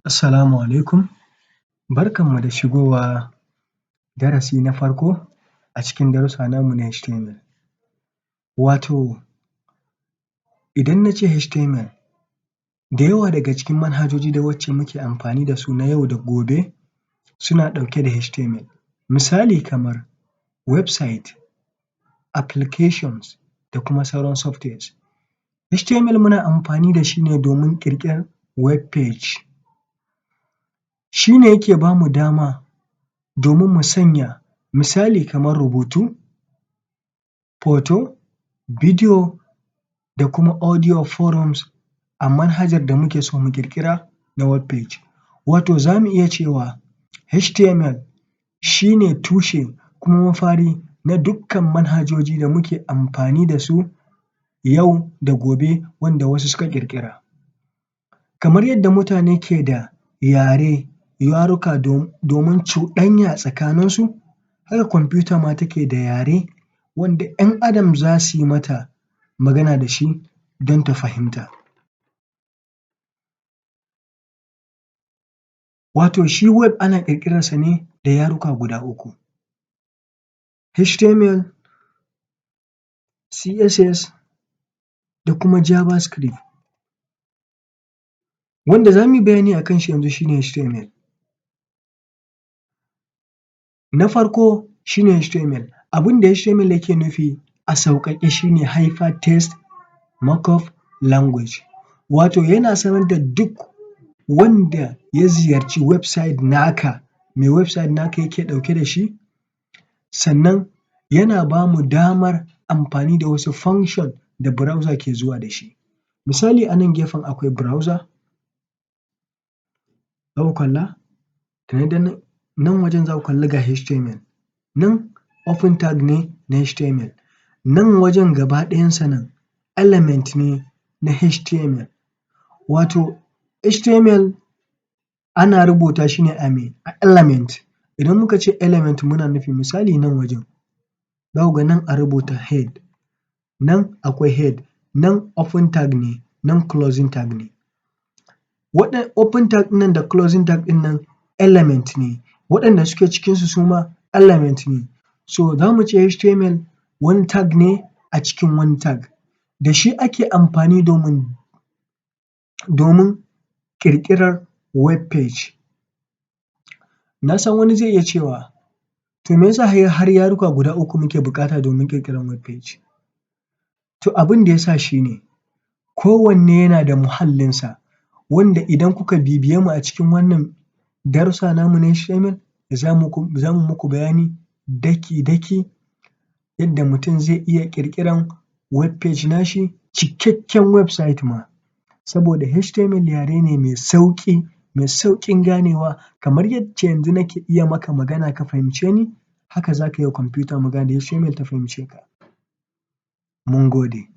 Assalamu alaikum, barkanmu da shigowa darasi na farko a cikin darussa namu na HTML. Wato idan na ce HTML da yawa daga cikin manhajoji da wacce muke amfani da su na yau da gobe suna ɗauke da HTML. Misali kamar website, applications da kuma sauran softwares. HTML muna amfani da shi ne domin ƙirƙirar web page, shi ne yake ba mu dama domin mu sanya misali kamar rubutu, hoto, bidiyo da kuma audio forums a manhajar da muke so mu ƙirƙira na web page. Wato za mu iya cewa HTML shi ne tushe kuma mafari na dukkan manhajoji da muke amfani da su yau da gobe wanda wasu suka ƙirƙira. Kamar yadda mutane ke da yare, yaruka domin cuɗanya tsakaninsu, haka kwamfuta ma take da yare wanda ‘yan Adam za su yi mata magana da shi don ta fahimta. Wato shi web ana ƙirƙirarsa ne da yaruka guda uku, HTML, CSS da kuma JavaScript. Wanda za mu yi bayani a kan shi yanzu shi ne HTML. Na farko shi ne HTML, abin da HTML yake nufi a sauƙaƙe shi ne hypertext markup language, wato yana sanar da duk wanda ya ziyarci website naka, me website naka yake ɗauke da shi, sannan yana ba mu damar amfani da wasu function da browser ke zuwa da shi. Misali a nan gefen akwai browser, za ku kalla, nan wajen za ku kalli ga HTML, nan open tag ne na HTML, nan wajen gaba ɗayansa nan element ne na HTML. Wato HTML ana rubuta shi ne a me? A element. Idan muka ce element muna nufin misali nan wajen, za ku ga nan an rubuta head, nan akwai head, nan open tag ne, nan closing tag ne. Open tag ɗin nan da closing tag ɗin nan element ne, waɗanda suke cikinsu suma element ne. So za mu ce HTML wani tag ne a cikin wani tag, da shi ake amfani domin ƙirƙirar web page. Na san wani zai iya cewa to me yasa har yaruka guda uku muke buƙata domin ƙirƙirar web page? To abin da ya sa shi ne kowanne yana da muhallinsa, wanda idan kuka bibiye mu a cikin wannan darussa namu na HTML za mu muku bayani daki-daki yadda mutum zai iya ƙirƙiran web page nashi, cikakken website ma, saboda HTML yare ne mai sauƙi, mai sauƙin ganewa, kamar yacce yanzu nake iya maka magana ka fahimce ni, haka za ka yi wa kwamfuta magana da HTML ta fahimce ka. Mun gode.